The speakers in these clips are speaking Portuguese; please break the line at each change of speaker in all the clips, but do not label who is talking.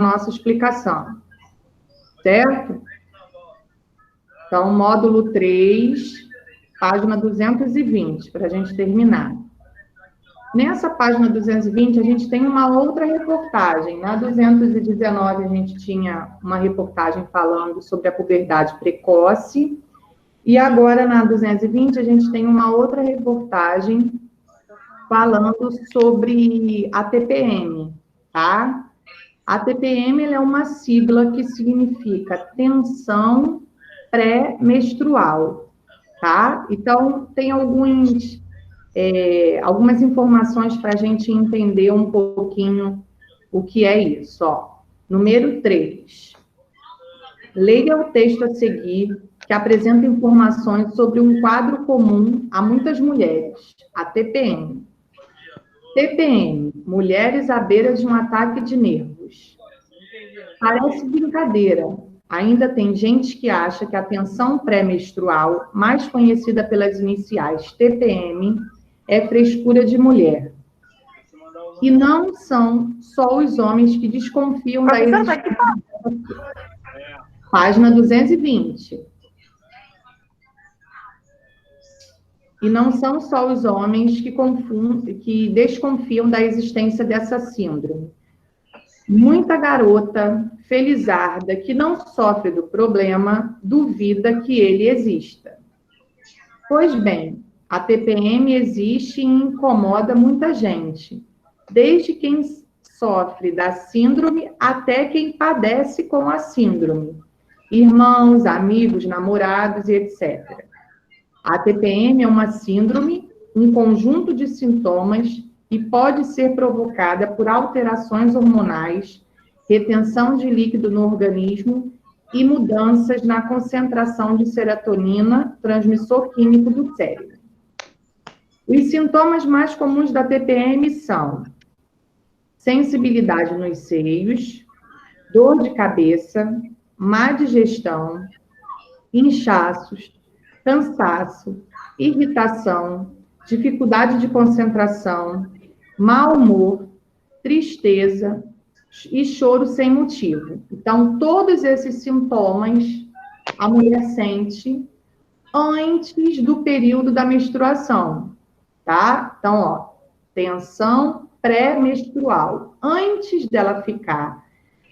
nossa explicação, certo? Então, módulo 3, página 220, para a gente terminar. Nessa página 220, a gente tem uma outra reportagem. Na 219, a gente tinha uma reportagem falando sobre a puberdade precoce. E agora, na 220, a gente tem uma outra reportagem falando sobre a TPM, tá? A TPM ela é uma sigla que significa tensão pré-menstrual, tá? Então, tem algumas informações para a gente entender um pouquinho o que é isso. Ó. Número 3. Leia o texto a seguir, que apresenta informações sobre um quadro comum a muitas mulheres, a TPM. TPM, mulheres à beira de um ataque de nervos. Parece brincadeira. Ainda tem gente que acha que a tensão pré-menstrual, mais conhecida pelas iniciais TPM, é frescura de mulher. E não são só os homens que desconfiam da existência. Página 220. E não são só os homens que desconfiam da existência dessa síndrome. Muita garota felizarda que não sofre do problema duvida que ele exista. Pois bem, a TPM existe e incomoda muita gente, desde quem sofre da síndrome até quem padece com a síndrome, irmãos, amigos, namorados e etc. A TPM é uma síndrome, um conjunto de sintomas e pode ser provocada por alterações hormonais, retenção de líquido no organismo e mudanças na concentração de serotonina, transmissor químico do cérebro. Os sintomas mais comuns da TPM são sensibilidade nos seios, dor de cabeça, má digestão, inchaços, cansaço, irritação, dificuldade de concentração, mau humor, tristeza e choro sem motivo. Então, todos esses sintomas a mulher sente antes do período da menstruação, tá? Então, ó, tensão pré-menstrual. Antes dela ficar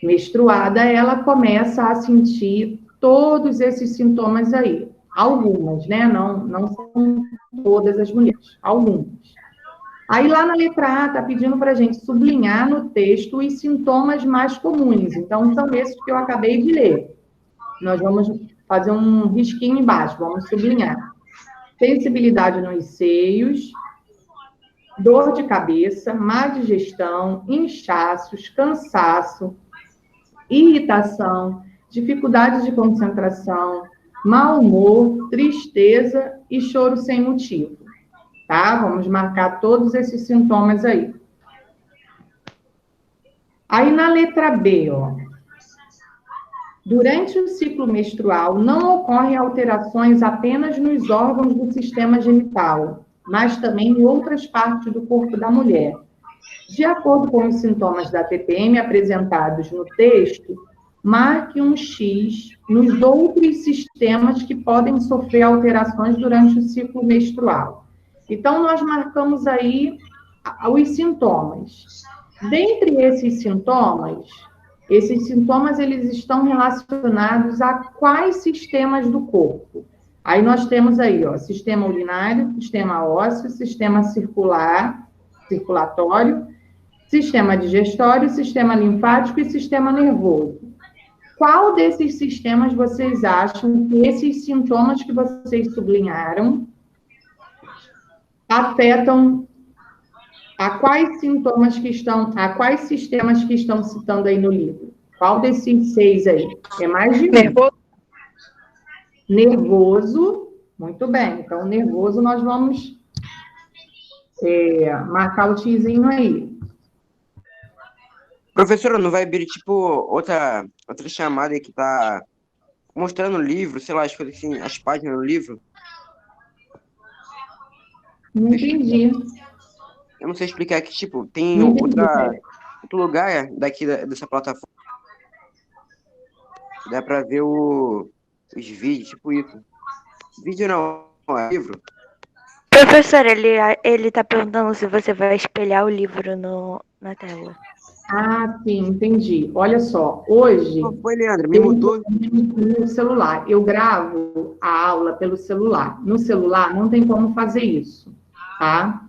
menstruada, ela começa a sentir todos esses sintomas aí. Algumas, né? Não são todas as mulheres, algumas. Aí, lá na letra A, está pedindo para a gente sublinhar no texto os sintomas mais comuns. Então, são esses que eu acabei de ler. Nós vamos fazer um risquinho embaixo, vamos sublinhar. Sensibilidade nos seios, dor de cabeça, má digestão, inchaços, cansaço, irritação, dificuldade de concentração, mau humor, tristeza e choro sem motivo. Tá? Vamos marcar todos esses sintomas aí. Aí na letra B, ó. Durante o ciclo menstrual, não ocorrem alterações apenas nos órgãos do sistema genital, mas também em outras partes do corpo da mulher. De acordo com os sintomas da TPM apresentados no texto, marque um X nos outros sistemas que podem sofrer alterações durante o ciclo menstrual. Então, nós marcamos aí os sintomas. Dentre esses sintomas eles estão relacionados a quais sistemas do corpo? Aí nós temos aí, ó, sistema urinário, sistema ósseo, sistema circulatório, sistema digestório, sistema linfático e sistema nervoso. Qual desses sistemas vocês acham que esses sintomas que vocês sublinharam afetam a quais sistemas que estão citando aí no livro? Qual desses 6 aí? É mais de um. Nervoso. Muito bem. Então, nervoso nós vamos marcar o xizinho aí.
Professora, não vai abrir, tipo, outra chamada aí que tá mostrando o livro, sei lá, assim, as páginas do livro?
Não entendi.
Eu não sei explicar que, tipo, tem outro lugar daqui dessa plataforma Dá pra ver os vídeos, tipo isso. Vídeo não, é livro.
Professor, ele tá perguntando se você vai espelhar o livro na tela.
Ah, sim, entendi. Olha só, hoje
Qual foi, Leandro? Me
eu
mutou?
no celular, eu gravo a aula pelo celular. No celular não tem como fazer isso, tá?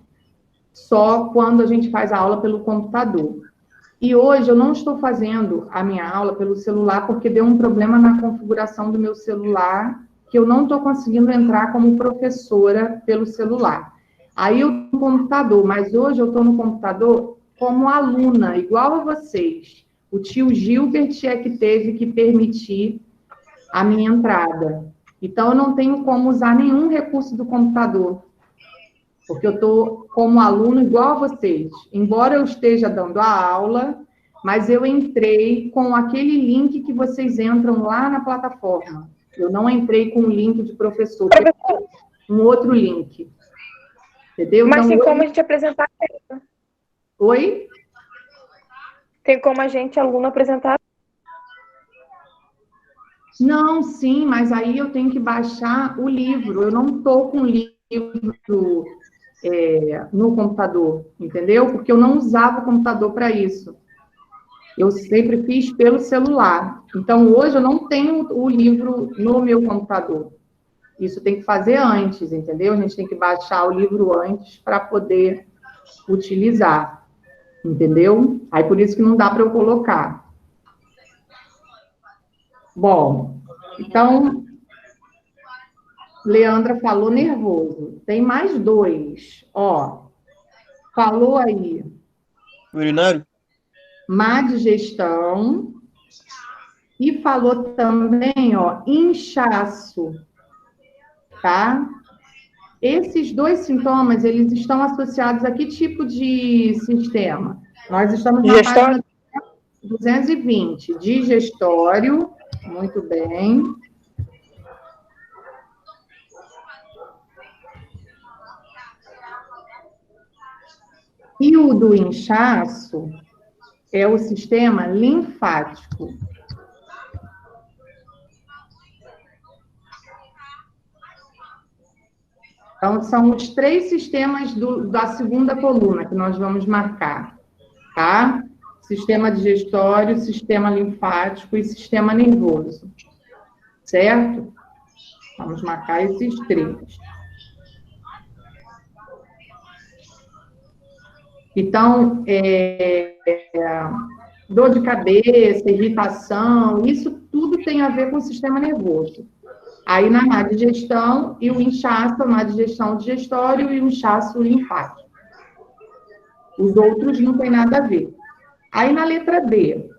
Só quando a gente faz a aula pelo computador. E hoje eu não estou fazendo a minha aula pelo celular porque deu um problema na configuração do meu celular, que eu não estou conseguindo entrar como professora pelo celular. Aí eu no computador, mas hoje eu estou no computador como aluna, igual a vocês. O tio Gilbert é que teve que permitir a minha entrada. Então, eu não tenho como usar nenhum recurso do computador, porque eu estou como aluno igual a vocês. Embora eu esteja dando a aula, mas eu entrei com aquele link que vocês entram lá na plataforma. Eu não entrei com o link de professor, um outro link. Entendeu?
Mas
então,
tem como a gente apresentar.
Oi?
Tem como a gente, aluno, apresentar.
Não, sim, mas aí eu tenho que baixar o livro. Eu não estou com o livro no computador, entendeu? Porque eu não usava o computador para isso. Eu sempre fiz pelo celular. Então, hoje eu não tenho o livro no meu computador. Isso tem que fazer antes, entendeu? A gente tem que baixar o livro antes para poder utilizar, entendeu? Aí por isso que não dá para eu colocar. Bom, então, Leandra falou nervoso. Tem mais dois, ó. Falou aí.
Urinário?
Má digestão. E falou também, ó, inchaço, tá? Esses dois sintomas, eles estão associados a que tipo de sistema? Nós estamos na página 220, digestório, muito bem. E o do inchaço é o sistema linfático. Então, são os três sistemas da segunda coluna que nós vamos marcar, tá? Sistema digestório, sistema linfático e sistema nervoso, certo? Vamos marcar esses três. Então, dor de cabeça, irritação, isso tudo tem a ver com o sistema nervoso. Aí, na má digestão e o inchaço, a má digestão digestório e o inchaço linfático. Os outros não tem nada a ver. Aí, na letra B,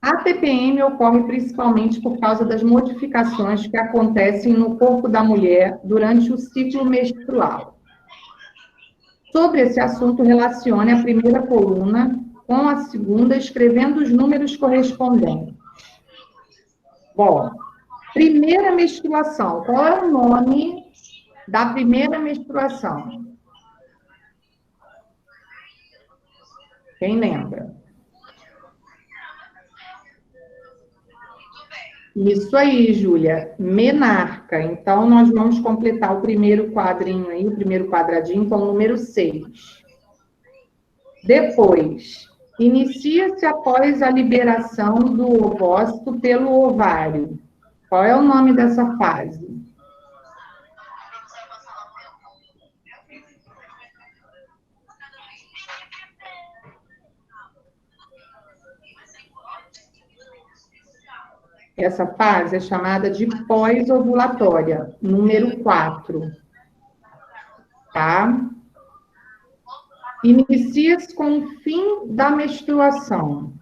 a TPM ocorre principalmente por causa das modificações que acontecem no corpo da mulher durante o ciclo menstrual. Sobre esse assunto, relacione a primeira coluna com a segunda, escrevendo os números correspondentes. Bom, primeira menstruação. Qual é o nome da primeira menstruação? Quem lembra? Isso aí, Júlia. Menarca. Então, nós vamos completar o primeiro quadrinho aí, o primeiro quadradinho com o número 6. Depois, inicia-se após a liberação do ovócito pelo ovário. Qual é o nome dessa fase? Essa fase é chamada de pós-ovulatória, número 4. Tá? Inicia-se com o fim da menstruação.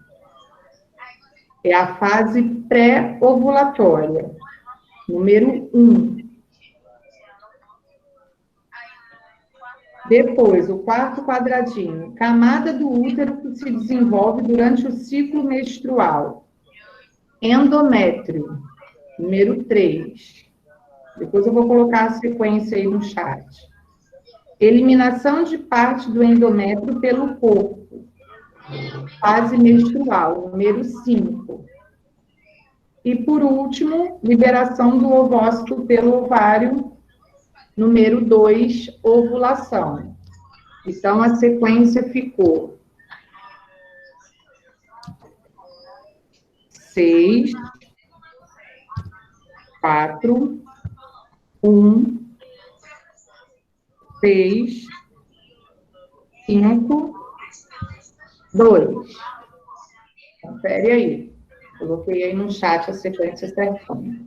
É a fase pré-ovulatória, número 1. Depois, o quarto quadradinho, camada do útero que se desenvolve durante o ciclo menstrual. Endométrio, número 3. Depois eu vou colocar a sequência aí no chat. Eliminação de parte do endométrio pelo corpo. Fase menstrual, número 5. E, por último, liberação do ovócito pelo ovário, número 2, ovulação. Então, a sequência ficou 6, 4, 1, 6, 5, 2. Confere aí. Coloquei aí no chat a sequência certinha.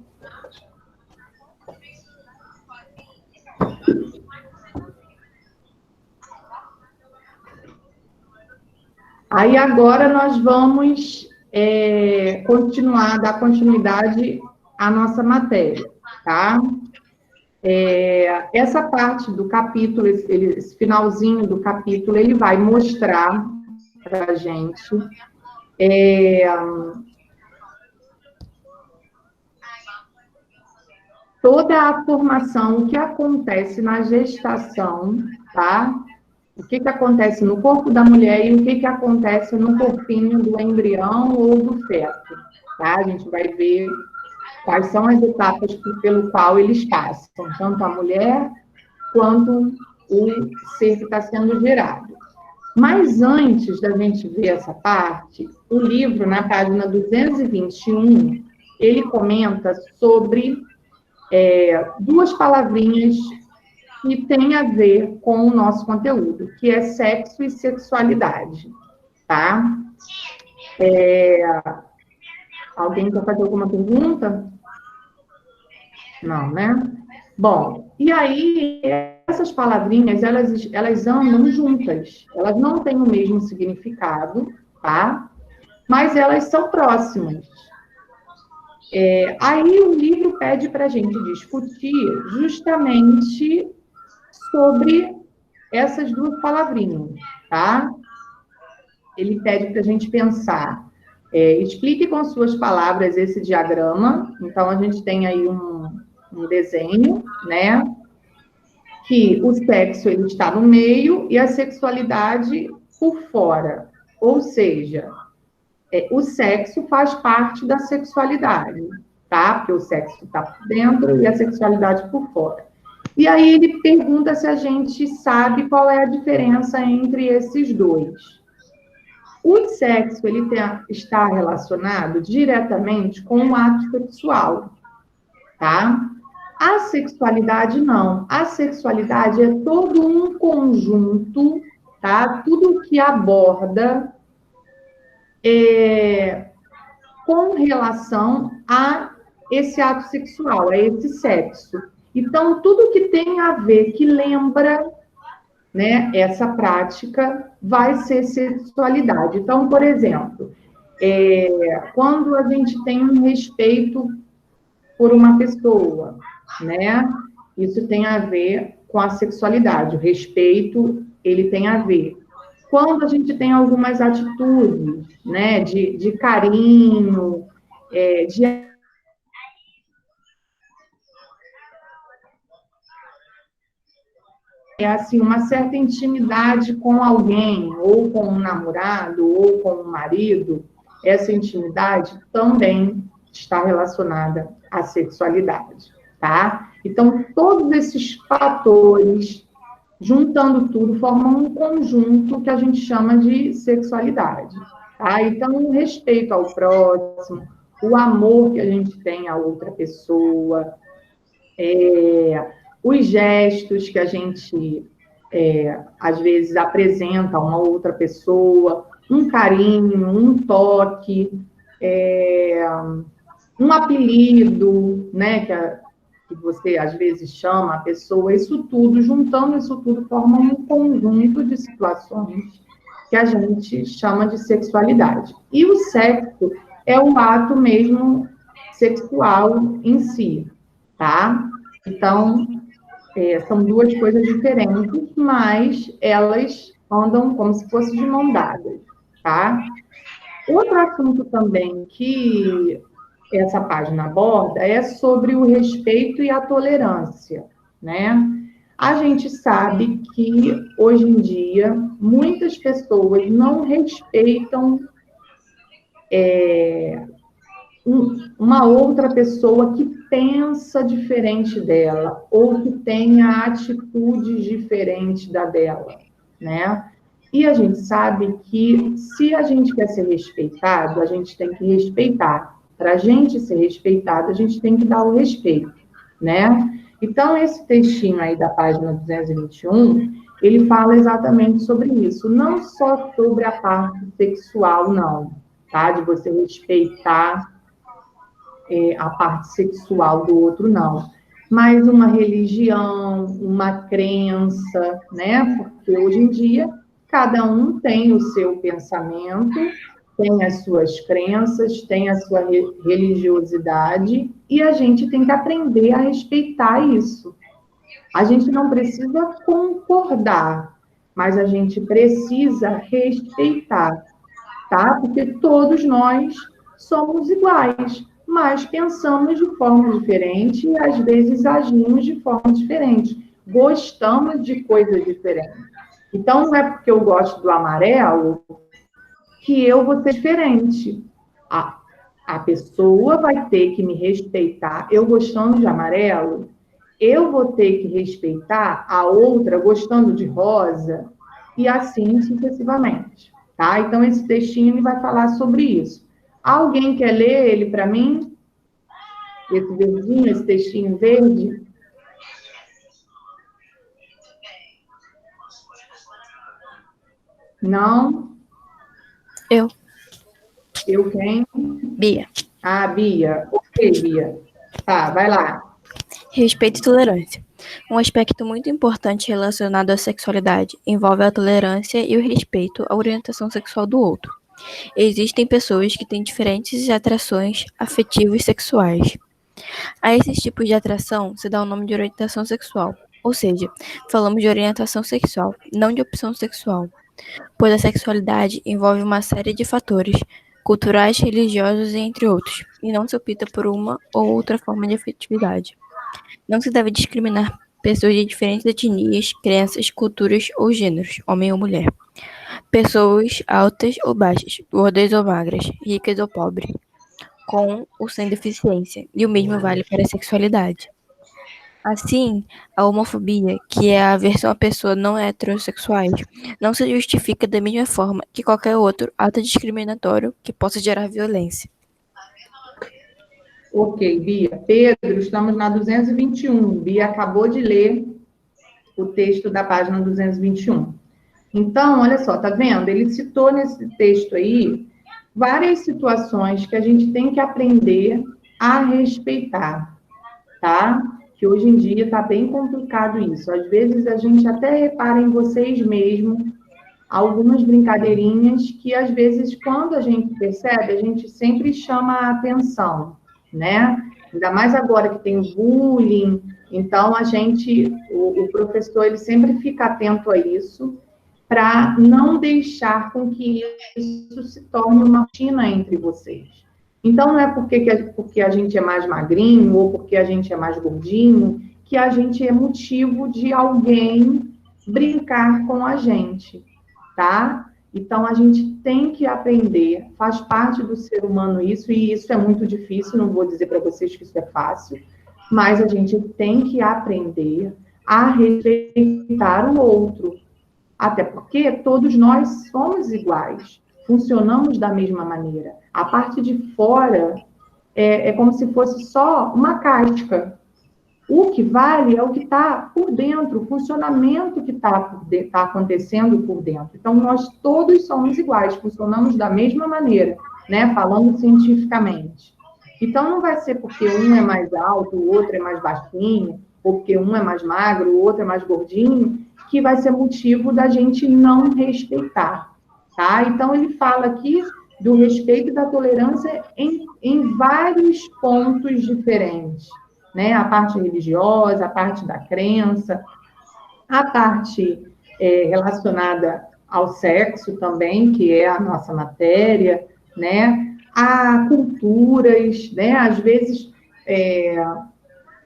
Aí agora nós vamos dar continuidade à nossa matéria, tá? Essa parte do capítulo, esse finalzinho do capítulo, ele vai mostrar para a gente toda a formação, o que acontece na gestação, tá? O que acontece no corpo da mulher e o que acontece no corpinho do embrião ou do feto, tá? A gente vai ver quais são as etapas pelo qual eles passam, tanto a mulher quanto o ser que está sendo gerado. Mas antes da gente ver essa parte, o livro, na página 221, ele comenta sobre duas palavrinhas que têm a ver com o nosso conteúdo, que é sexo e sexualidade, tá? Alguém quer fazer alguma pergunta? Não, né? Bom, e aí, essas palavrinhas, elas andam juntas. Elas não têm o mesmo significado, tá? Mas elas são próximas. Aí o livro pede para a gente discutir justamente sobre essas duas palavrinhas, tá? Ele pede para a gente pensar. Explique com suas palavras esse diagrama. Então, a gente tem aí um desenho, né? Que o sexo ele está no meio e a sexualidade por fora. Ou seja, o sexo faz parte da sexualidade, tá? Porque o sexo está por dentro e a sexualidade por fora. E aí ele pergunta se a gente sabe qual é a diferença entre esses dois. O sexo, ele está relacionado diretamente com o ato sexual, tá? A sexualidade, não. A sexualidade é todo um conjunto, tá? Tudo que aborda com relação a esse ato sexual, a esse sexo. Então, tudo que tem a ver, que lembra, né, essa prática, vai ser sexualidade. Então, por exemplo, quando a gente tem um respeito por uma pessoa, né, isso tem a ver com a sexualidade. O respeito, ele tem a ver. Quando a gente tem algumas atitudes, né, de carinho, de assim, uma certa intimidade com alguém, ou com um namorado, ou com um marido, essa intimidade também está relacionada à sexualidade, tá? Então, todos esses fatores, juntando tudo, formam um conjunto que a gente chama de sexualidade, tá? Então, o respeito ao próximo, o amor que a gente tem a outra pessoa, os gestos que a gente, às vezes, apresenta a uma outra pessoa, um carinho, um toque, um apelido, né, que você, às vezes, chama a pessoa, isso tudo, juntando isso tudo, forma um conjunto de situações que a gente chama de sexualidade. E o sexo é o ato mesmo sexual em si, tá? Então, são duas coisas diferentes, mas elas andam como se fossem de mão dadas, tá? Outro assunto também que essa página aborda é sobre o respeito e a tolerância, né? A gente sabe que, hoje em dia, muitas pessoas não respeitam uma outra pessoa que pensa diferente dela, ou que tenha atitudes diferentes da dela, né? E a gente sabe que, se a gente quer ser respeitado, a gente tem que respeitar. Para a gente ser respeitado, a gente tem que dar o respeito, né? Então, esse textinho aí da página 221, ele fala exatamente sobre isso. Não só sobre a parte sexual, não, tá? De você respeitar a parte sexual do outro, não. Mas uma religião, uma crença, né? Porque hoje em dia, cada um tem o seu pensamento, tem as suas crenças, tem a sua religiosidade, e a gente tem que aprender a respeitar isso. A gente não precisa concordar, mas a gente precisa respeitar, tá? Porque todos nós somos iguais, mas pensamos de forma diferente e às vezes agimos de forma diferente. Gostamos de coisas diferentes. Então, não é porque eu gosto do amarelo que eu vou ser diferente. A pessoa vai ter que me respeitar. Eu gostando de amarelo, eu vou ter que respeitar a outra gostando de rosa, e assim sucessivamente. Tá? Então, esse textinho ele vai falar sobre isso. Alguém quer ler ele para mim? Esse verdinho, esse textinho verde? Não?
Eu.
Eu quem?
Bia.
Ah, Bia. Ok, Bia. Tá, vai lá.
Respeito e tolerância. Um aspecto muito importante relacionado à sexualidade envolve a tolerância e o respeito à orientação sexual do outro. Existem pessoas que têm diferentes atrações afetivas e sexuais. A esses tipos de atração se dá o nome de orientação sexual, ou seja, falamos de orientação sexual, não de opção sexual, pois a sexualidade envolve uma série de fatores culturais, religiosos e entre outros, e não se opta por uma ou outra forma de afetividade. Não se deve discriminar pessoas de diferentes etnias, crenças, culturas ou gêneros, homem ou mulher. Pessoas altas ou baixas, gordas ou magras, ricas ou pobres, com ou sem deficiência, e o mesmo vale para a sexualidade. Assim, a homofobia, que é a aversão a pessoas não heterossexuais, não se justifica da mesma forma que qualquer outro ato discriminatório que possa gerar violência.
Ok, Bia. Pedro, estamos na 221. Bia acabou de ler o texto da página 221. Então, olha só, tá vendo? Ele citou nesse texto aí várias situações que a gente tem que aprender a respeitar, tá? Que hoje em dia está bem complicado isso. Às vezes a gente até repara em vocês mesmos algumas brincadeirinhas que, às vezes, quando a gente percebe, a gente sempre chama a atenção, né? Ainda mais agora que tem o bullying, então o professor, ele sempre fica atento a isso, para não deixar com que isso se torne uma rotina entre vocês. Então, não é porque a gente é mais magrinho ou porque a gente é mais gordinho que a gente é motivo de alguém brincar com a gente, tá? Então, a gente tem que aprender, faz parte do ser humano isso, e isso é muito difícil, não vou dizer para vocês que isso é fácil, mas a gente tem que aprender a respeitar o outro, até porque todos nós somos iguais, funcionamos da mesma maneira. A parte de fora é como se fosse só uma casca. O que vale é o que está por dentro, o funcionamento que está acontecendo por dentro. Então, nós todos somos iguais, funcionamos da mesma maneira, né? Falando cientificamente. Então, não vai ser porque um é mais alto, o outro é mais baixinho, ou porque um é mais magro, o outro é mais gordinho, que vai ser motivo da gente não respeitar, tá? Então, ele fala aqui do respeito e da tolerância em vários pontos diferentes, né? A parte religiosa, a parte da crença, a parte relacionada ao sexo também, que é a nossa matéria, né? A culturas, né? Às vezes,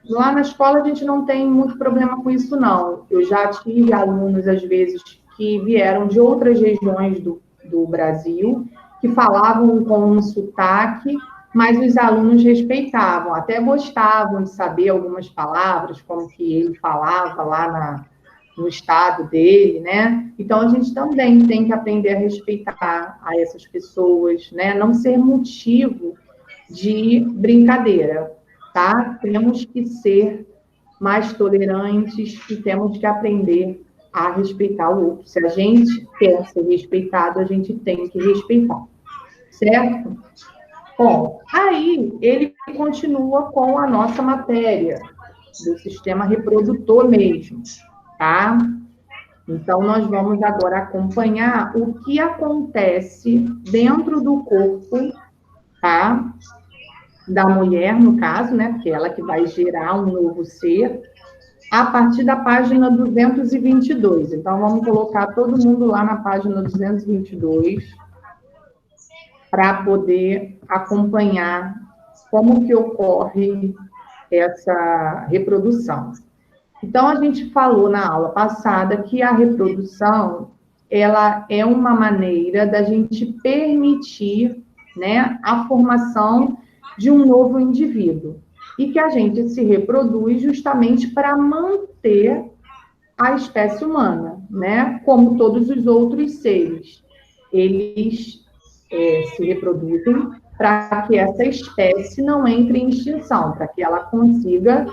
lá na escola a gente não tem muito problema com isso, não. Eu já tive alunos, às vezes, que vieram de outras regiões do Brasil, que falavam com um sotaque, mas os alunos respeitavam, até gostavam de saber algumas palavras, como que ele falava lá no estado dele, né? Então, a gente também tem que aprender a respeitar a essas pessoas, né? Não ser motivo de brincadeira, tá? Temos que ser mais tolerantes e temos que aprender a respeitar o outro. Se a gente quer ser respeitado, a gente tem que respeitar, certo? Bom, aí ele continua com a nossa matéria do sistema reprodutor mesmo, tá? Então, nós vamos agora acompanhar o que acontece dentro do corpo, tá? Da mulher, no caso, né? Porque ela que vai gerar um novo ser, a partir da página 222. Então, vamos colocar todo mundo lá na página 222 para poder acompanhar como que ocorre essa reprodução. Então, a gente falou na aula passada que a reprodução, ela é uma maneira da gente permitir, né, a formação de um novo indivíduo. E que a gente se reproduz justamente para manter a espécie humana, né? Como todos os outros seres. Eles se reproduzem para que essa espécie não entre em extinção, para que ela consiga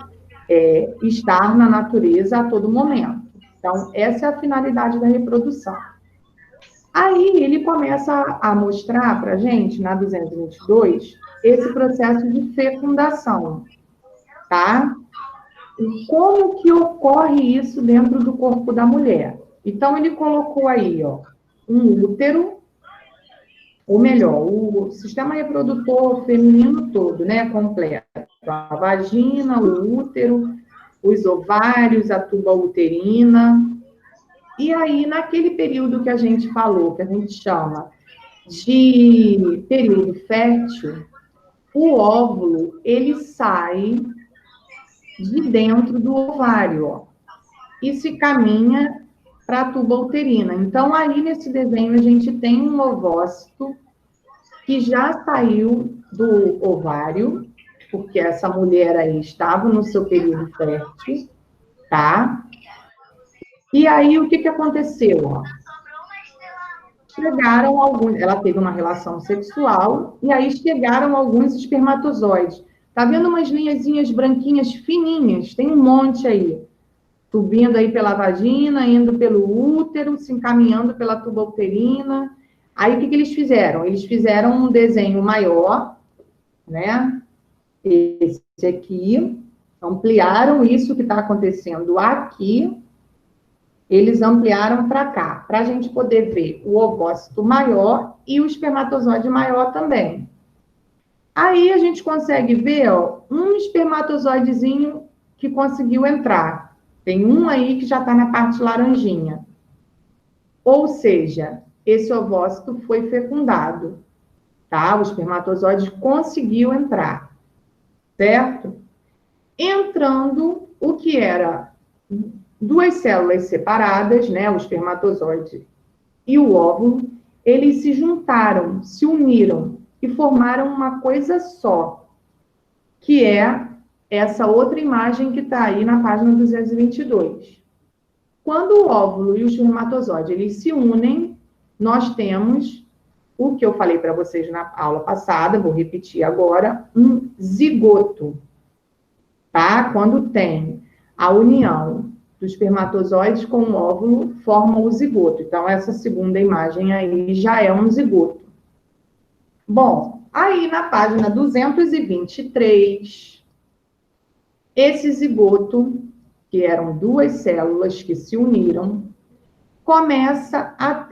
estar na natureza a todo momento. Então, essa é a finalidade da reprodução. Aí, ele começa a mostrar para a gente, na 222, esse processo de fecundação, tá? E como que ocorre isso dentro do corpo da mulher? Então, ele colocou aí, ó, um útero, ou melhor, o sistema reprodutor feminino todo, né, completo. A vagina, o útero, os ovários, a tuba uterina. E aí, naquele período que a gente falou, que a gente chama de período fértil, o óvulo, ele sai de dentro do ovário, ó, e se caminha para a tuba uterina. Então, aí nesse desenho, a gente tem um ovócito que já saiu do ovário, porque essa mulher aí estava no seu período fértil, tá? E aí, o que aconteceu, ó? Chegaram alguns, ela teve uma relação sexual, e aí chegaram alguns espermatozoides. Tá vendo umas linhazinhas branquinhas fininhas? Tem um monte aí. Subindo aí pela vagina, indo pelo útero, se encaminhando pela tuba uterina. Aí, o que eles fizeram? Eles fizeram um desenho maior, né? Esse aqui. Ampliaram isso que está acontecendo aqui. Eles ampliaram para cá, para a gente poder ver o ovócito maior e o espermatozoide maior também. Aí a gente consegue ver, ó, um espermatozoidezinho que conseguiu entrar. Tem um aí que já está na parte laranjinha. Ou seja, esse ovócito foi fecundado, tá? O espermatozoide conseguiu entrar, certo? Entrando o que era duas células separadas, né, o espermatozoide e o óvulo, eles se juntaram, se uniram e formaram uma coisa só, que é essa outra imagem que está aí na página 222. Quando o óvulo e o espermatozoide eles se unem, nós temos o que eu falei para vocês na aula passada, vou repetir agora, um zigoto, tá? Quando tem a união dos espermatozoides com o óvulo, formam o zigoto. Então, essa segunda imagem aí já é um zigoto. Bom, aí na página 223, esse zigoto, que eram duas células que se uniram, começa a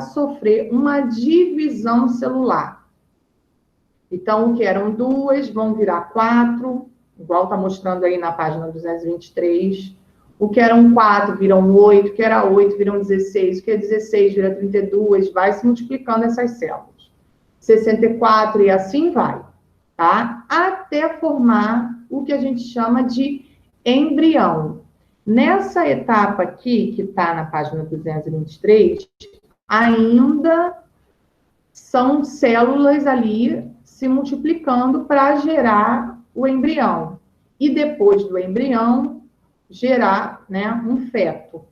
sofrer uma divisão celular. Então, o que eram duas vão virar 4, igual está mostrando aí na página 223. O que eram 4 viram 8, o que era 8 viram 16, o que é 16 vira 32, vai se multiplicando essas células. 64 e assim vai, tá? Até formar o que a gente chama de embrião. Nessa etapa aqui, que está na página 223, ainda são células ali se multiplicando para gerar o embrião. E depois do embrião, gerar, né, um feto.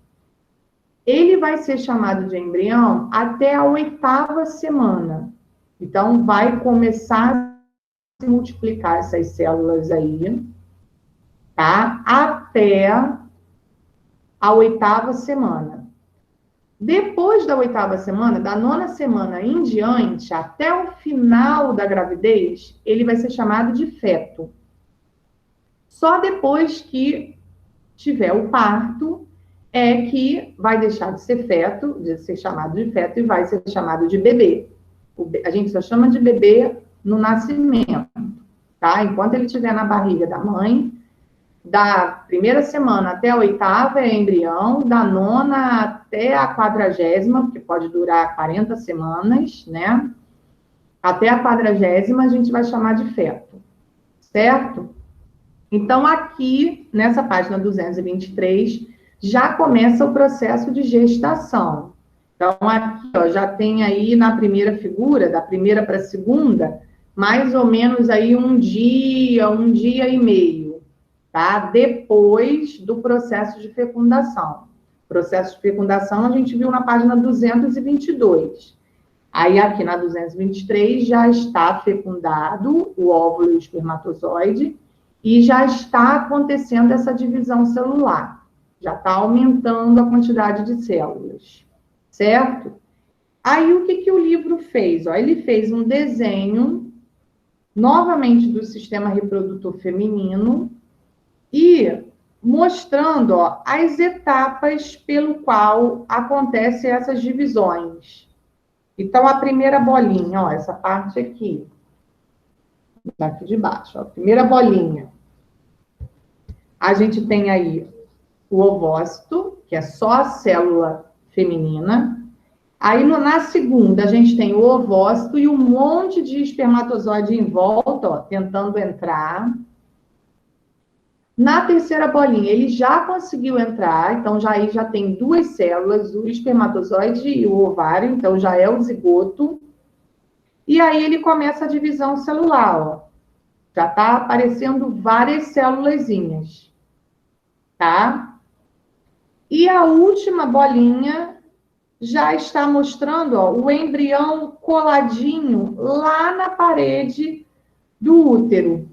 Ele vai ser chamado de embrião até a 8ª semana. Então, vai começar a se multiplicar essas células aí, tá? Até a 8ª semana. Depois da 8ª semana, da 9ª semana em diante, até o final da gravidez, ele vai ser chamado de feto. Só depois que tiver o parto, é que vai deixar de ser feto, de ser chamado de feto, e vai ser chamado de bebê. A gente só chama de bebê no nascimento, tá? Enquanto ele estiver na barriga da mãe, da 1ª semana até a 8ª é embrião, da 9ª até a 40ª, que pode durar 40 semanas, né? Até a 40ª a gente vai chamar de feto, certo? Então, aqui, nessa página 223, já começa o processo de gestação. Então, aqui, ó, já tem aí na primeira figura, da primeira para a segunda, mais ou menos aí um dia e meio, tá? Depois do processo de fecundação. O processo de fecundação a gente viu na página 222. Aí, aqui na 223, já está fecundado o óvulo e o espermatozoide, e já está acontecendo essa divisão celular. Já está aumentando a quantidade de células, certo? Aí, o que o livro fez? Ó, ele fez um desenho, novamente, do sistema reprodutor feminino, e mostrando, ó, as etapas pelo qual acontecem essas divisões. Então, a primeira bolinha, ó, essa parte aqui, aqui de baixo, ó, a primeira bolinha. A gente tem aí o ovócito, que é só a célula feminina. Aí, na segunda, a gente tem o ovócito e um monte de espermatozoide em volta, ó, tentando entrar. Na terceira bolinha, ele já conseguiu entrar, então aí já tem 2 células, o espermatozoide e o ovário, então já é o zigoto. E aí ele começa a divisão celular, ó. Já está aparecendo várias célulazinhas, tá? E a última bolinha já está mostrando, ó, o embrião coladinho lá na parede do útero.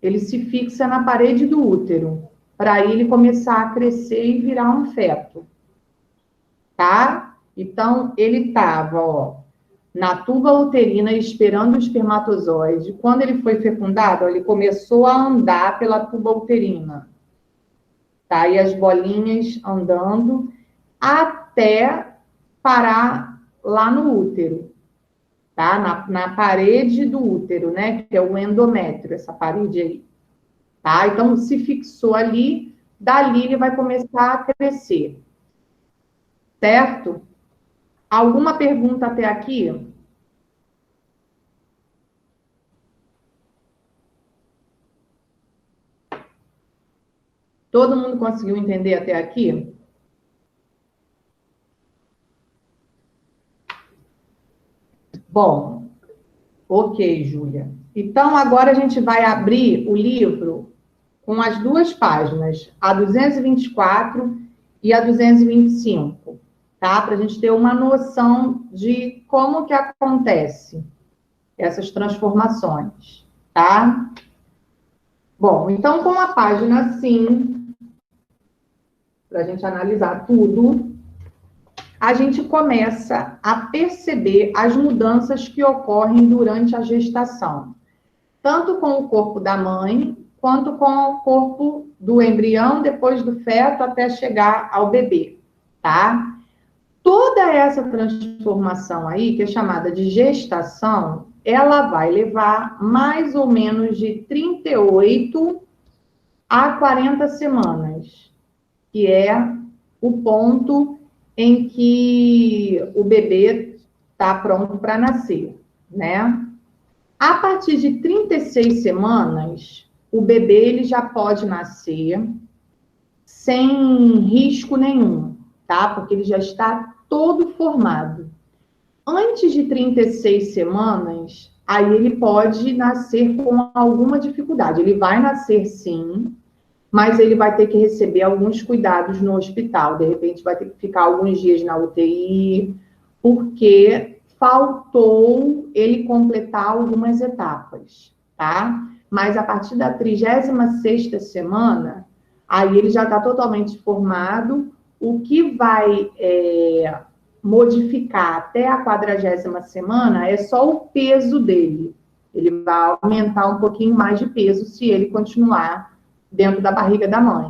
Ele se fixa na parede do útero, para ele começar a crescer e virar um feto, tá? Então, ele estava, ó, na tuba uterina esperando o espermatozoide. Quando ele foi fecundado, ó, ele começou a andar pela tuba uterina, tá? E as bolinhas andando até parar lá no útero. Tá? Na parede do útero, né? Que é o endométrio, essa parede aí. Tá? Então, se fixou ali, dali ele vai começar a crescer. Certo? Alguma pergunta até aqui? Todo mundo conseguiu entender até aqui? Bom, ok, Júlia. Então, agora a gente vai abrir o livro com as 2 páginas, a 224 e a 225, tá? Para a gente ter uma noção de como que acontece essas transformações, tá? Bom, então, com a página assim, para a gente analisar tudo, a gente começa a perceber as mudanças que ocorrem durante a gestação, tanto com o corpo da mãe, quanto com o corpo do embrião, depois do feto, até chegar ao bebê, tá? Toda essa transformação aí, que é chamada de gestação, ela vai levar mais ou menos de 38 a 40 semanas, que é o ponto em que o bebê está pronto para nascer, né? A partir de 36 semanas, o bebê ele já pode nascer sem risco nenhum, tá? Porque ele já está todo formado. Antes de 36 semanas, aí ele pode nascer com alguma dificuldade. Ele vai nascer sim, mas ele vai ter que receber alguns cuidados no hospital. De repente, vai ter que ficar alguns dias na UTI, porque faltou ele completar algumas etapas, tá? Mas a partir da 36ª semana, aí ele já está totalmente formado. O que vai modificar até a 40ª semana é só o peso dele. Ele vai aumentar um pouquinho mais de peso se ele continuar dentro da barriga da mãe.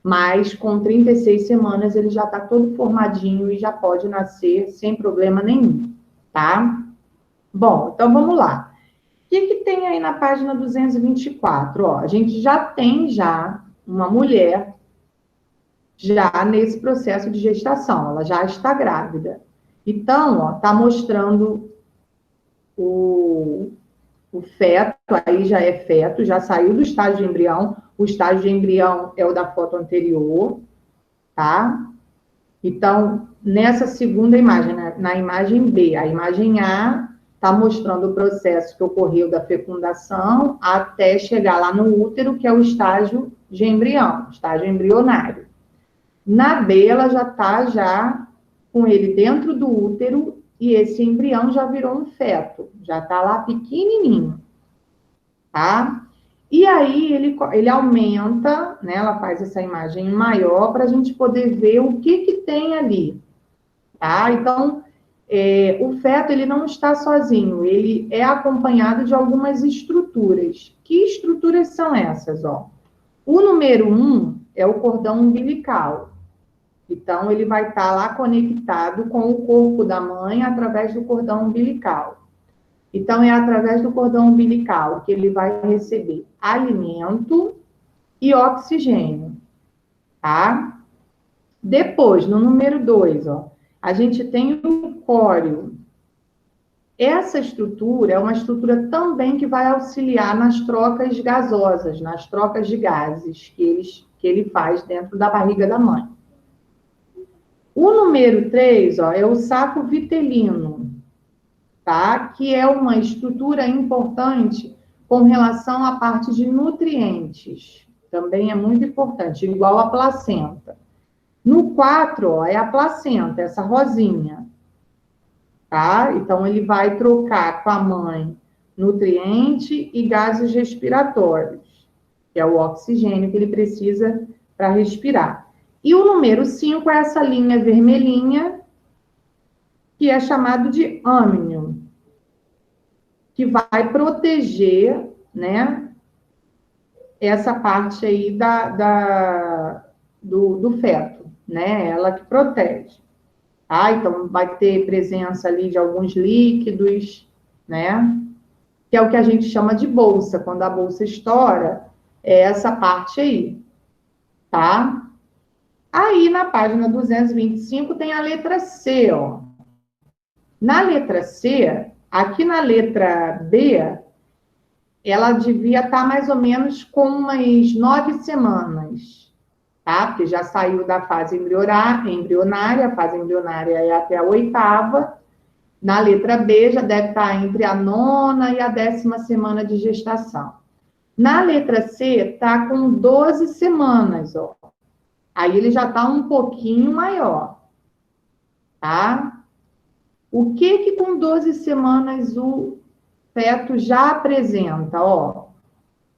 Mas com 36 semanas ele já está todo formadinho e já pode nascer sem problema nenhum, tá? Bom, então vamos lá. O que tem aí na página 224? Ó, a gente já tem uma mulher já nesse processo de gestação, ela já está grávida. Então, ó, tá mostrando o feto, aí já é feto, já saiu do estágio de embrião. O estágio de embrião é o da foto anterior, tá? Então, nessa segunda imagem, na imagem B, a imagem A está mostrando o processo que ocorreu da fecundação até chegar lá no útero, que é o estágio de embrião, estágio embrionário. Na B, ela já está com ele dentro do útero e esse embrião já virou um feto, já está lá pequenininho, tá? E aí ele aumenta, né? Ela faz essa imagem maior para a gente poder ver o que tem ali, tá? Então, o feto ele não está sozinho, ele é acompanhado de algumas estruturas. Que estruturas são essas, ó? O número 1 é o cordão umbilical. Então, ele vai estar lá conectado com o corpo da mãe através do cordão umbilical. Então, é através do cordão umbilical que ele vai receber alimento e oxigênio, tá? Depois, no número 2, ó, a gente tem o córeo. Essa estrutura é uma estrutura também que vai auxiliar nas trocas gasosas, nas trocas de gases que ele faz dentro da barriga da mãe. O número 3, ó, é o saco vitelino, tá? Que é uma estrutura importante com relação à parte de nutrientes. Também é muito importante, igual a placenta. No 4, ó, é a placenta, essa rosinha, tá? Então, ele vai trocar com a mãe nutriente e gases respiratórios, que é o oxigênio que ele precisa para respirar. E o número 5 é essa linha vermelhinha, que é chamado de âmnion, que vai proteger, né, essa parte aí do feto, né, ela que protege. Tá? Então, vai ter presença ali de alguns líquidos, né, que é o que a gente chama de bolsa. Quando a bolsa estoura, é essa parte aí, tá? Aí, na página 225, tem a letra C, ó. Na letra C, aqui na letra B, ela devia estar mais ou menos com umas 9 semanas, tá? Porque já saiu da fase embrionária, a fase embrionária é até a 8ª. Na letra B, já deve estar entre a 9ª e a 10ª semana de gestação. Na letra C, está com 12 semanas, ó. Aí ele já está um pouquinho maior, tá? O que com 12 semanas o feto já apresenta? Ó,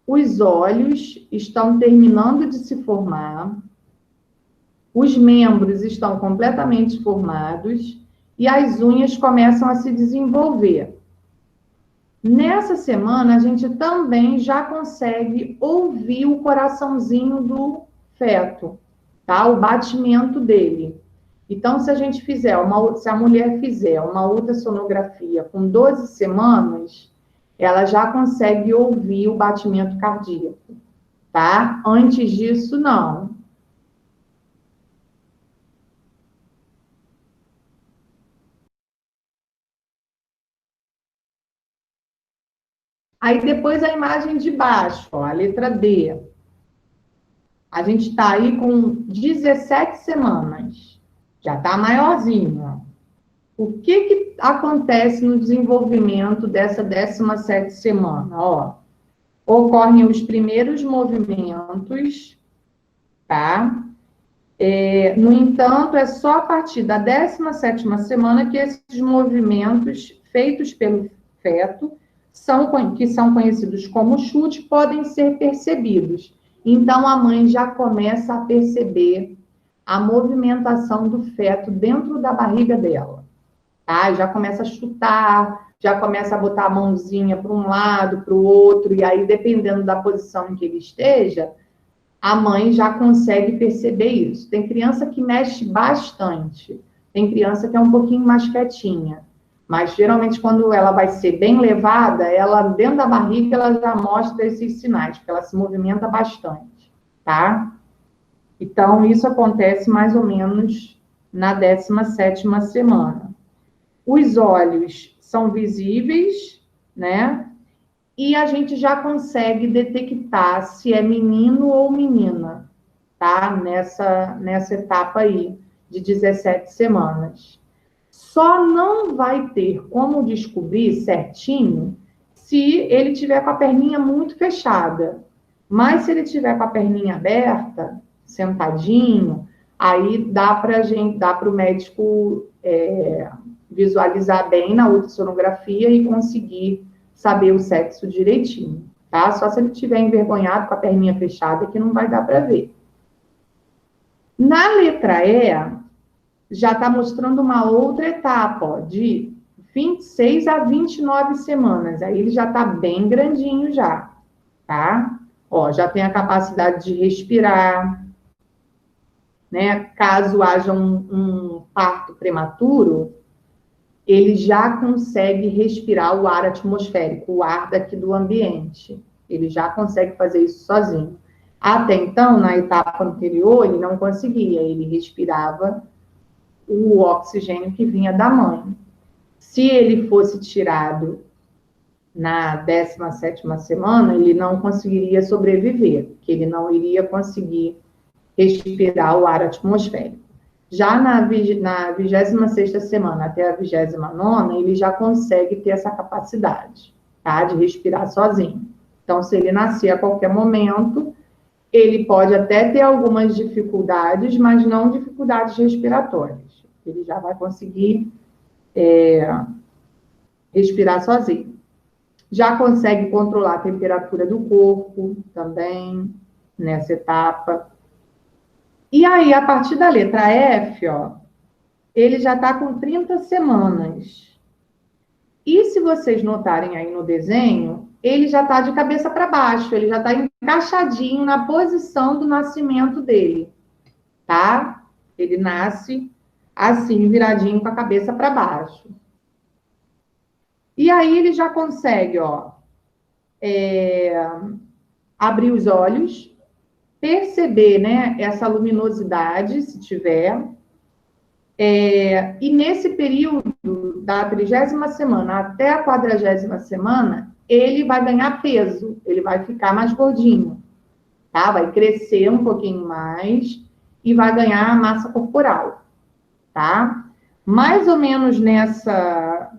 os olhos estão terminando de se formar, os membros estão completamente formados e as unhas começam a se desenvolver. Nessa semana, a gente também já consegue ouvir o coraçãozinho do feto, tá? O batimento dele. Então, se a mulher fizer uma ultrassonografia com 12 semanas, ela já consegue ouvir o batimento cardíaco, tá? Antes disso, não. Aí, depois, a imagem de baixo, ó, a letra D. A gente está aí com 17 semanas. Já está maiorzinho, ó. O que acontece no desenvolvimento dessa 17ª semana? Ó, ocorrem os primeiros movimentos, tá? No entanto, é só a partir da 17ª semana que esses movimentos feitos pelo feto, que são conhecidos como chute, podem ser percebidos. Então, a mãe já começa a perceber a movimentação do feto dentro da barriga dela. Tá? Já começa a chutar, já começa a botar a mãozinha para um lado, para o outro, e aí, dependendo da posição em que ele esteja, a mãe já consegue perceber isso. Tem criança que mexe bastante, tem criança que é um pouquinho mais quietinha, mas geralmente quando ela vai ser bem levada, ela dentro da barriga ela já mostra esses sinais, porque ela se movimenta bastante, tá? Então, isso acontece mais ou menos na 17ª semana. Os olhos são visíveis, né? E a gente já consegue detectar se é menino ou menina, tá? Nessa etapa aí de 17 semanas. Só não vai ter como descobrir certinho se ele tiver com a perninha muito fechada. Mas se ele tiver com a perninha aberta, sentadinho, aí dá para o médico visualizar bem na ultrassonografia e conseguir saber o sexo direitinho, tá? Só se ele estiver envergonhado com a perninha fechada que não vai dar para ver. Na letra E, já está mostrando uma outra etapa, ó, de 26 a 29 semanas. Aí ele já está bem grandinho já, tá? Ó, já tem a capacidade de respirar, né? Caso haja um parto prematuro, ele já consegue respirar o ar atmosférico, o ar daqui do ambiente. Ele já consegue fazer isso sozinho. Até então, na etapa anterior, ele não conseguia. Ele respirava o oxigênio que vinha da mãe. Se ele fosse tirado na 17ª semana, ele não conseguiria sobreviver, porque ele não iria conseguir respirar o ar atmosférico. Já na 26ª semana até a 29ª, ele já consegue ter essa capacidade, tá? De respirar sozinho. Então, se ele nascer a qualquer momento, ele pode até ter algumas dificuldades, mas não dificuldades respiratórias. Ele já vai conseguir respirar sozinho. Já consegue controlar a temperatura do corpo também, nessa etapa. E aí, a partir da letra F, ó, ele já está com 30 semanas. E se vocês notarem aí no desenho, ele já está de cabeça para baixo, ele já está encaixadinho na posição do nascimento dele, tá? Ele nasce assim, viradinho com a cabeça para baixo. E aí ele já consegue, ó, abrir os olhos, perceber, né, essa luminosidade, se tiver. E nesse período da 30ª semana até a 40ª semana, ele vai ganhar peso, ele vai ficar mais gordinho, tá? Vai crescer um pouquinho mais e vai ganhar massa corporal, tá? Mais ou menos nessa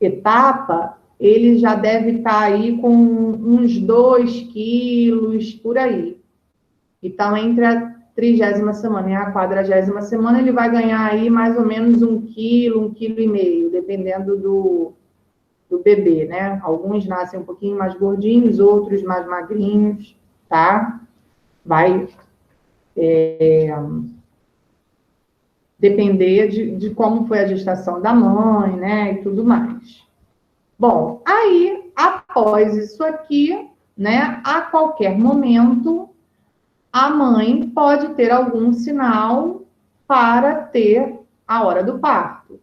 etapa, ele já deve estar aí com uns 2 quilos, por aí. Então, entre a 30ª semana e a 40ª semana, ele vai ganhar aí mais ou menos 1 quilo, 1,5 quilo, dependendo do bebê, né? Alguns nascem um pouquinho mais gordinhos, outros mais magrinhos, tá? Vai depender de como foi a gestação da mãe, né? E tudo mais. Bom, aí, após isso aqui, né? A qualquer momento, a mãe pode ter algum sinal para ter a hora do parto,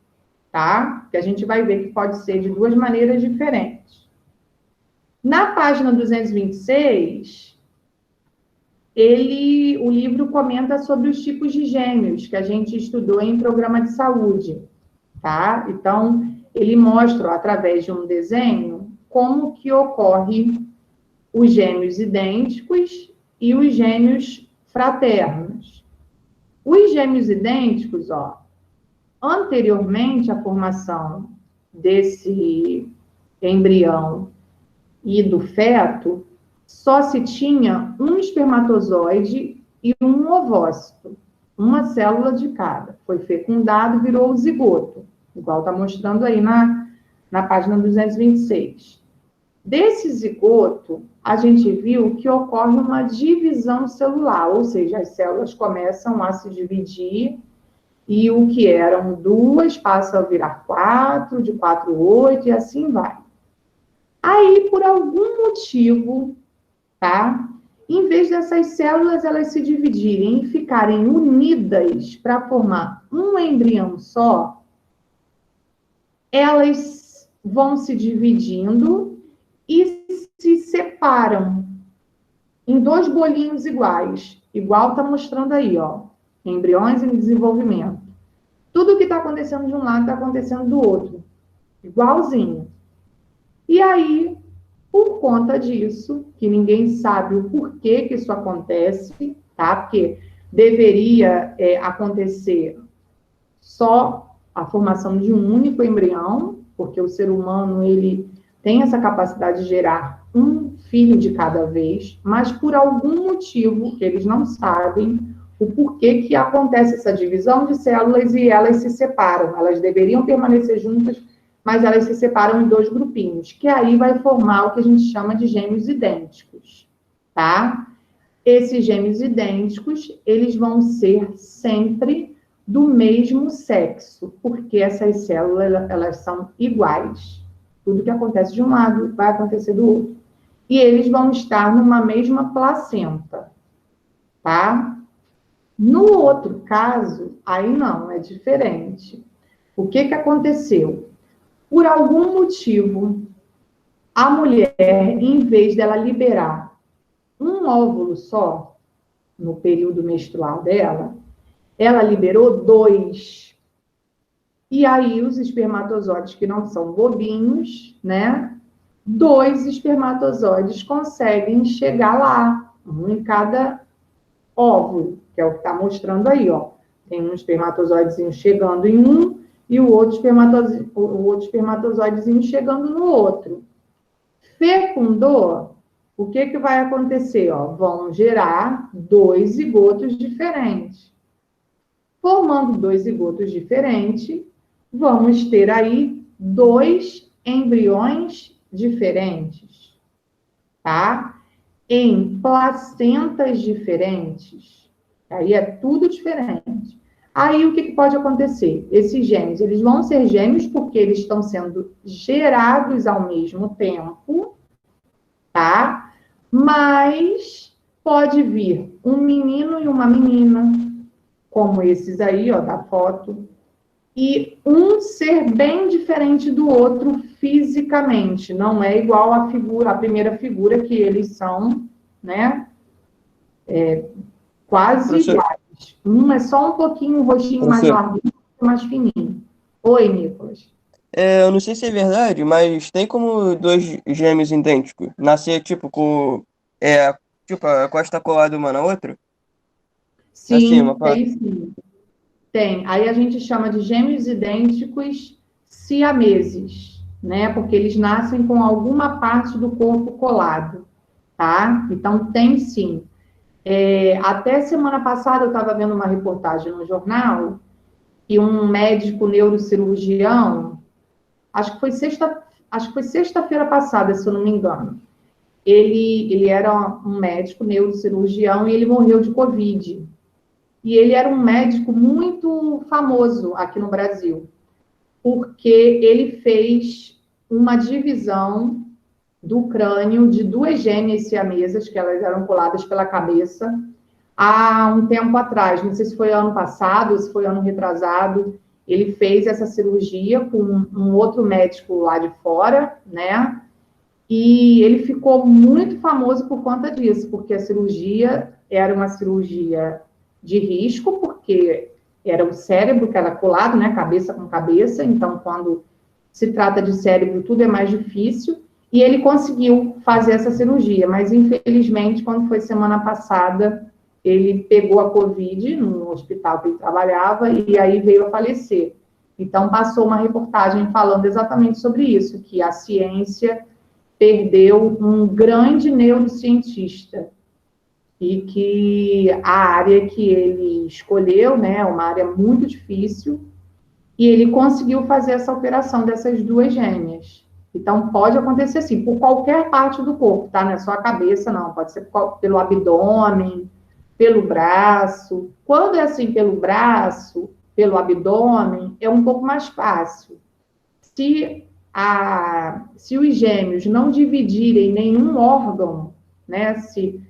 tá? Que a gente vai ver que pode ser de 2 maneiras diferentes. Na página 226, o livro comenta sobre os tipos de gêmeos que a gente estudou em programa de saúde, tá? Então, ele mostra, através de um desenho, como que ocorre os gêmeos idênticos e os gêmeos fraternos. Os gêmeos idênticos, ó, anteriormente à formação desse embrião e do feto, só se tinha um espermatozoide e um ovócito, uma célula de cada. Foi fecundado, virou o zigoto, igual está mostrando aí na página 226. Desse zigoto, a gente viu que ocorre uma divisão celular, ou seja, as células começam a se dividir e o que eram 2 passa a virar 4, de 4, 8 e assim vai. Aí, por algum motivo, tá? Em vez dessas células elas se dividirem e ficarem unidas para formar um embrião só, elas vão se dividindo e se separam em 2 bolinhos iguais, igual está mostrando aí, ó, embriões em desenvolvimento. Tudo que está acontecendo de um lado está acontecendo do outro, igualzinho. E aí, por conta disso, que ninguém sabe o porquê que isso acontece, tá? Porque deveria acontecer só a formação de um único embrião, porque o ser humano, ele tem essa capacidade de gerar um filho de cada vez, mas por algum motivo, que eles não sabem, o porquê que acontece essa divisão de células e elas se separam. Elas deveriam permanecer juntas, mas elas se separam em 2 grupinhos, que aí vai formar o que a gente chama de gêmeos idênticos, tá? Esses gêmeos idênticos, eles vão ser sempre do mesmo sexo, porque essas células, elas são iguais. Tudo que acontece de um lado vai acontecer do outro. E eles vão estar numa mesma placenta, tá? No outro caso, aí não, é diferente. O que aconteceu? Por algum motivo, a mulher, em vez dela liberar um óvulo só, no período menstrual dela, ela liberou 2. E aí, os espermatozoides, que não são bobinhos, né? 2 espermatozoides conseguem chegar lá, um em cada óvulo, que é o que está mostrando aí, ó. Tem um espermatozoidezinho chegando em um e o outro espermatozoidezinho chegando no outro. Fecundou, o que vai acontecer? Ó? Vão gerar 2 zigotos diferentes. Formando 2 zigotos diferentes, vamos ter aí 2 embriões diferentes, tá? Em placentas diferentes. Aí é tudo diferente. Aí o que pode acontecer? Esses gêmeos, eles vão ser gêmeos porque eles estão sendo gerados ao mesmo tempo, tá? Mas pode vir um menino e uma menina, como esses aí, ó, da foto, e um ser bem diferente do outro fisicamente, não é igual a primeira figura que eles são, né? Quase iguais. Um é só um pouquinho, o rostinho mais larguinho, mais fininho. Oi, Nicolas.
Eu não sei se é verdade, mas tem como 2 gêmeos idênticos nascer, tipo, com a costa colada uma na outra?
Sim,
Assim,
tem sim. Tem. Aí a gente chama de gêmeos idênticos siameses, né? Porque eles nascem com alguma parte do corpo colado, tá? Então, tem sim. Até semana passada eu estava vendo uma reportagem no jornal e um médico neurocirurgião, acho que foi sexta-feira passada, se eu não me engano. Ele era um médico neurocirurgião e ele morreu de Covid. E ele era um médico muito famoso aqui no Brasil, porque ele fez uma divisão do crânio de 2 gêmeas siamesas, que elas eram coladas pela cabeça, há um tempo atrás. Não sei se foi ano passado ou se foi ano retrasado. Ele fez essa cirurgia com um outro médico lá de fora, né? E ele ficou muito famoso por conta disso, porque a cirurgia era uma cirurgia de risco, porque era o cérebro que era colado, né, cabeça com cabeça, então quando se trata de cérebro tudo é mais difícil, e ele conseguiu fazer essa cirurgia, mas infelizmente quando foi semana passada, ele pegou a Covid no hospital que ele trabalhava, e aí veio a falecer. Então, passou uma reportagem falando exatamente sobre isso, que a ciência perdeu um grande neurocientista e que a área que ele escolheu, né, é uma área muito difícil, e ele conseguiu fazer essa operação dessas duas gêmeas. Então, pode acontecer, sim, por qualquer parte do corpo, tá? Não é só a cabeça, não. Pode ser pelo abdômen, pelo braço. Quando é assim pelo braço, pelo abdômen, é um pouco mais fácil. Se os gêmeos não dividirem nenhum órgão, né? Se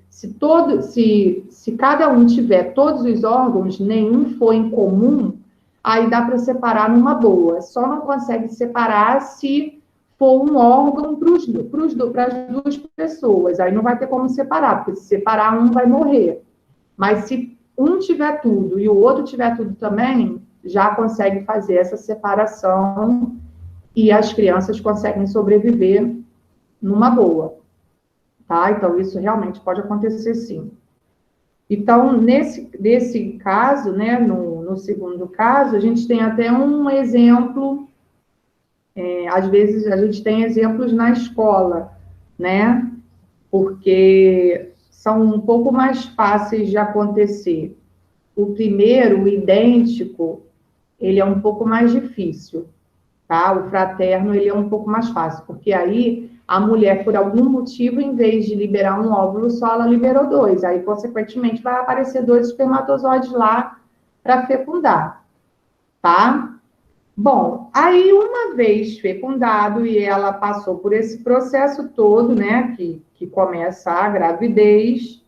cada um tiver todos os órgãos, nenhum for em comum, aí dá para separar numa boa. Só não consegue separar se for um órgão para as duas pessoas. Aí não vai ter como separar, porque se separar um vai morrer. Mas se um tiver tudo e o outro tiver tudo também, já consegue fazer essa separação e as crianças conseguem sobreviver numa boa. Tá? Então, isso realmente pode acontecer, sim. Então, nesse caso, né, no segundo caso, a gente tem até um exemplo, às vezes a gente tem exemplos na escola, né, porque são um pouco mais fáceis de acontecer. O primeiro, o idêntico, ele é um pouco mais difícil, tá? O fraterno, ele é um pouco mais fácil, porque aí a mulher, por algum motivo, em vez de liberar um óvulo só, ela liberou 2. Aí, consequentemente, vai aparecer 2 espermatozoides lá para fecundar, tá? Bom, aí uma vez fecundado e ela passou por esse processo todo, né, que começa a gravidez,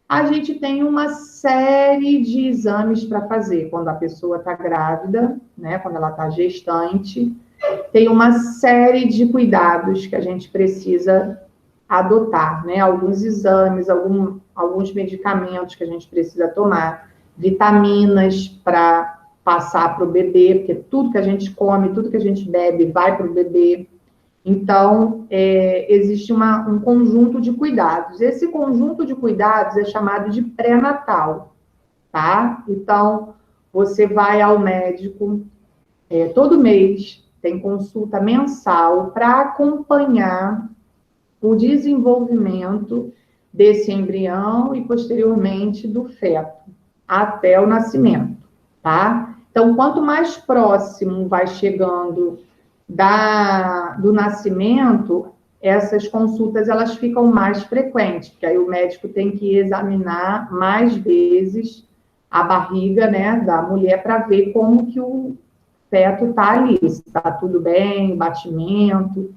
a gente tem uma série de exames para fazer quando a pessoa está grávida, né, quando ela está gestante. Tem uma série de cuidados que a gente precisa adotar, né? Alguns exames, alguns medicamentos que a gente precisa tomar, vitaminas para passar para o bebê, porque tudo que a gente come, tudo que a gente bebe vai para o bebê. Então, existe um conjunto de cuidados. Esse conjunto de cuidados é chamado de pré-natal, tá? Então, você vai ao médico todo mês, tem consulta mensal para acompanhar o desenvolvimento desse embrião e, posteriormente, do feto, até o nascimento, tá? Então, quanto mais próximo vai chegando do nascimento, essas consultas, elas ficam mais frequentes, porque aí o médico tem que examinar mais vezes a barriga, né, da mulher para ver como que o feto está ali, se está tudo bem, batimento,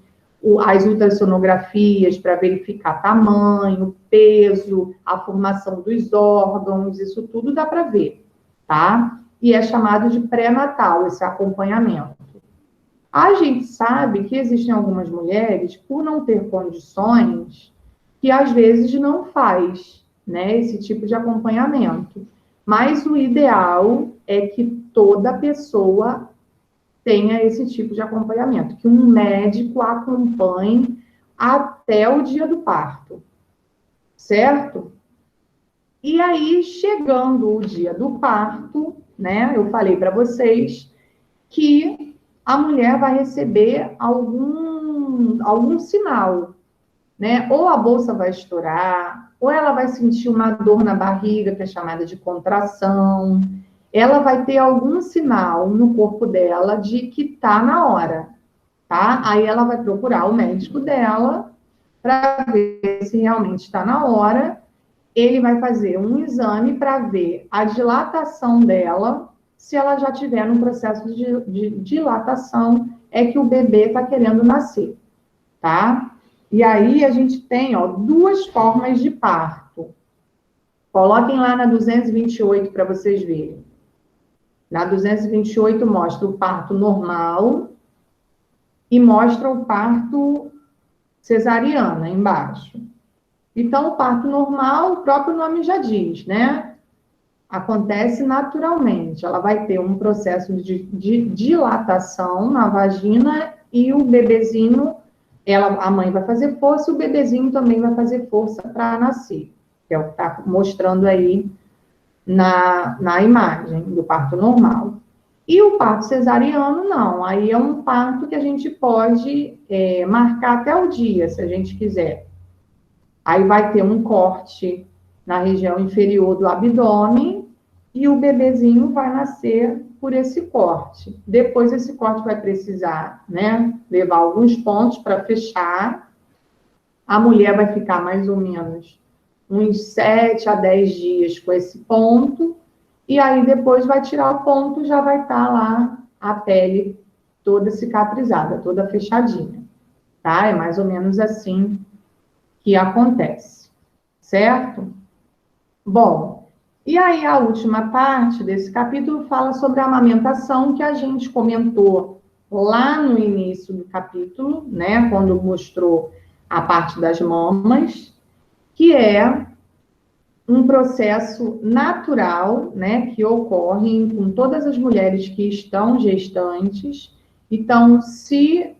as ultrassonografias para verificar tamanho, peso, a formação dos órgãos, isso tudo dá para ver, tá? E é chamado de pré-natal, esse acompanhamento. A gente sabe que existem algumas mulheres, por não ter condições, que às vezes não faz, né, esse tipo de acompanhamento. Mas o ideal é que toda pessoa tenha esse tipo de acompanhamento, que um médico acompanhe até o dia do parto, certo? E aí, chegando o dia do parto, né, eu falei para vocês que a mulher vai receber algum sinal, né? Ou a bolsa vai estourar, ou ela vai sentir uma dor na barriga, que é chamada de contração. Ela vai ter algum sinal no corpo dela de que está na hora, tá? Aí ela vai procurar o médico dela para ver se realmente está na hora. Ele vai fazer um exame para ver a dilatação dela. Se ela já estiver num processo de dilatação, é que o bebê está querendo nascer, tá? E aí a gente tem, ó, 2 formas de parto. Coloquem lá na 228 para vocês verem. Na 228 mostra o parto normal e mostra o parto cesariana embaixo. Então, o parto normal, o próprio nome já diz, né? Acontece naturalmente. Ela vai ter um processo de dilatação na vagina e o bebezinho, a mãe vai fazer força, o bebezinho também vai fazer força para nascer. Que é o que está mostrando aí na imagem do parto normal. E o parto cesariano, não. Aí é um parto que a gente pode marcar até o dia, se a gente quiser. Aí vai ter um corte na região inferior do abdômen e o bebezinho vai nascer por esse corte. Depois esse corte vai precisar, né, levar alguns pontos para fechar. A mulher vai ficar mais ou menos uns 7 a 10 dias com esse ponto, e aí depois vai tirar o ponto, já vai estar lá a pele toda cicatrizada, toda fechadinha, tá? É mais ou menos assim que acontece, certo? Bom, e aí a última parte desse capítulo fala sobre a amamentação, que a gente comentou lá no início do capítulo, né, quando mostrou a parte das mamas, que é um processo natural, né, que ocorre com todas as mulheres que estão gestantes. Então, se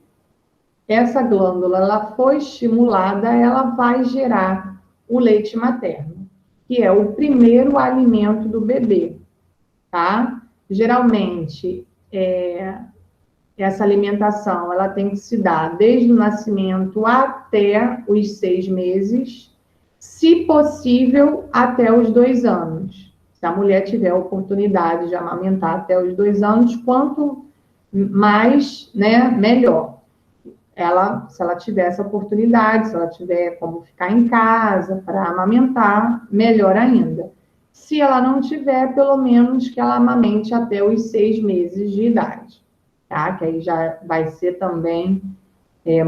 essa glândula ela for estimulada, ela vai gerar o leite materno, que é o primeiro alimento do bebê, tá? Geralmente, essa alimentação ela tem que se dar desde o nascimento até os 6 meses, se possível, até os 2 anos. Se a mulher tiver a oportunidade de amamentar até os 2 anos, quanto mais, né, melhor. Se ela tiver essa oportunidade, se ela tiver como ficar em casa para amamentar, melhor ainda. Se ela não tiver, pelo menos que ela amamente até os 6 meses de idade, tá? Que aí já vai ser também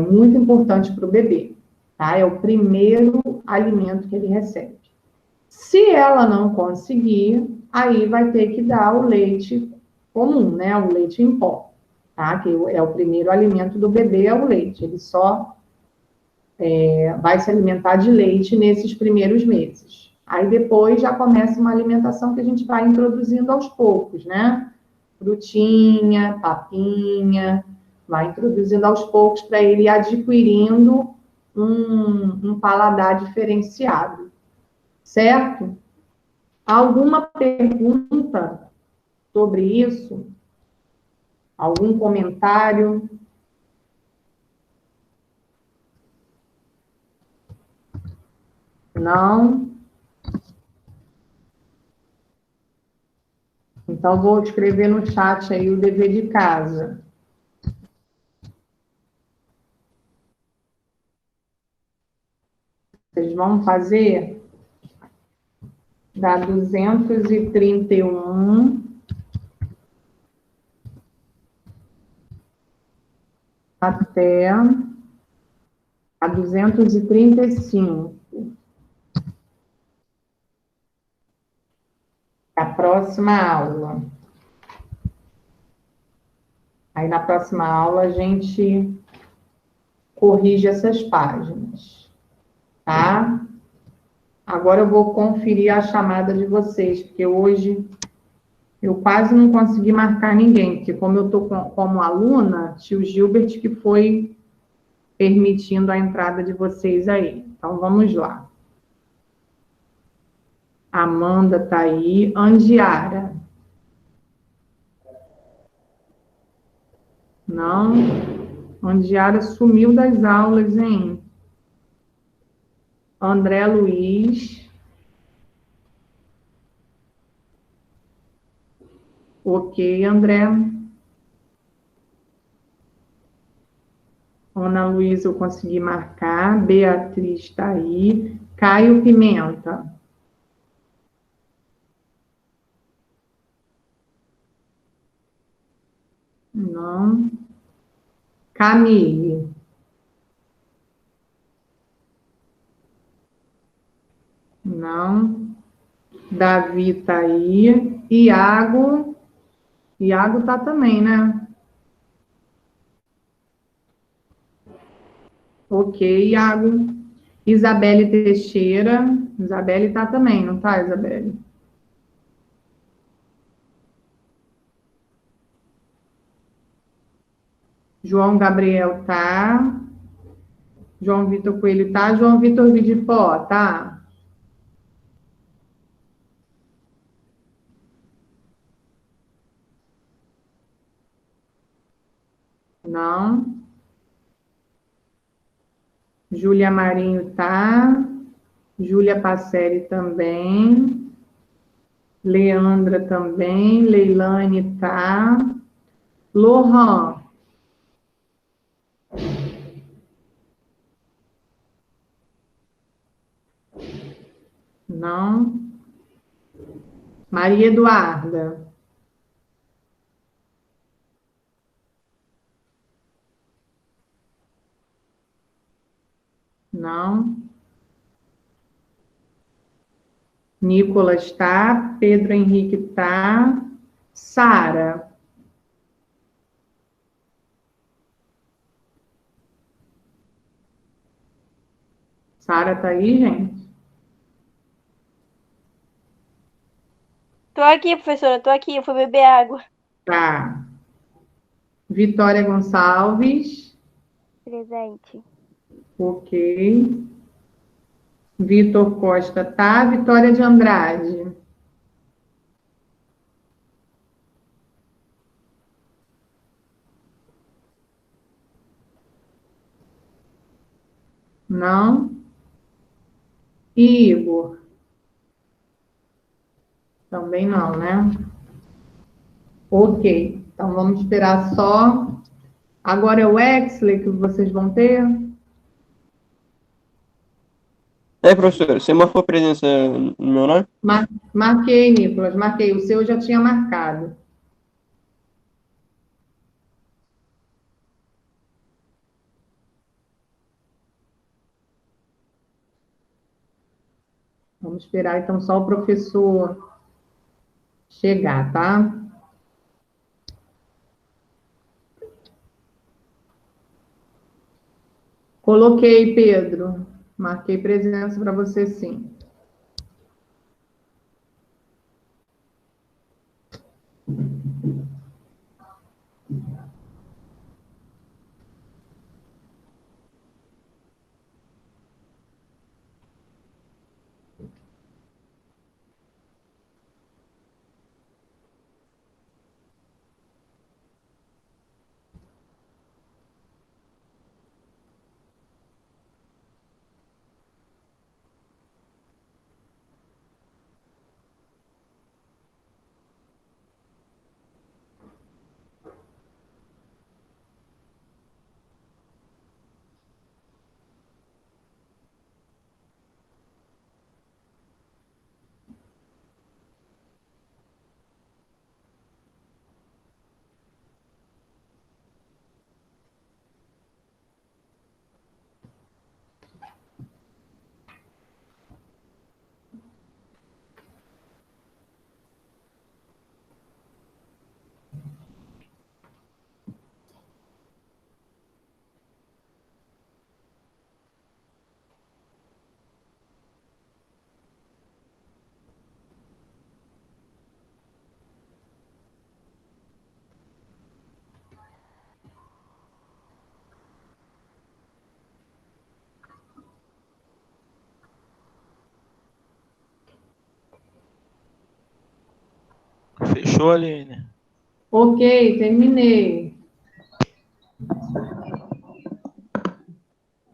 muito importante para o bebê, tá? É o primeiro alimento que ele recebe. Se ela não conseguir, aí vai ter que dar o leite comum, né? O leite em pó, tá? Que é o primeiro alimento do bebê, é o leite. Ele só vai se alimentar de leite nesses primeiros meses. Aí depois já começa uma alimentação que a gente vai introduzindo aos poucos, né? Frutinha, papinha, vai introduzindo aos poucos para ele ir adquirindo um paladar diferenciado, certo? Alguma pergunta sobre isso? Algum comentário? Não? Então, vou escrever no chat aí o dever de casa. Vocês vão fazer da 231 até a 235. A próxima aula. Aí, na próxima aula, a gente corrige essas páginas, tá? Agora eu vou conferir a chamada de vocês, porque hoje eu quase não consegui marcar ninguém, porque como eu estou como aluna, tio Gilbert que foi permitindo a entrada de vocês aí. Então, vamos lá. Amanda está aí. Andiara. Não. Andiara sumiu das aulas, hein? André Luiz. Ok, André. Ana Luísa, eu consegui marcar. Beatriz está aí. Caio Pimenta. Não. Camille. Não. Davi está aí. Iago. Iago está também, né? Ok, Iago. Isabelle Teixeira. Isabelle está também, não tá, Isabelle? João Gabriel tá. João Vitor Coelho tá. João Vitor Vidipó, tá? Não. Júlia Marinho tá. Júlia Passelli também. Leandra também. Leilane tá. Lohan. Não. Maria Eduarda. Não. Nicolas tá. Pedro Henrique tá. Sara. Sara tá aí, gente?
Tô aqui, professora, tô aqui, eu fui beber água.
Tá. Vitória Gonçalves.
Presente.
Ok. Vitor Costa tá. Vitória de Andrade. Não. Igor. Também não, né? Ok. Então vamos esperar só. Agora é o Exley que vocês vão ter?
Professora, você marcou presença no meu nome?
Marquei, Nicolas, marquei. O seu eu já tinha marcado. Vamos esperar, então, só o professor chegar, tá? Coloquei, Pedro. Marquei presença para você, sim.
Fechou, Aline?
Ok, terminei.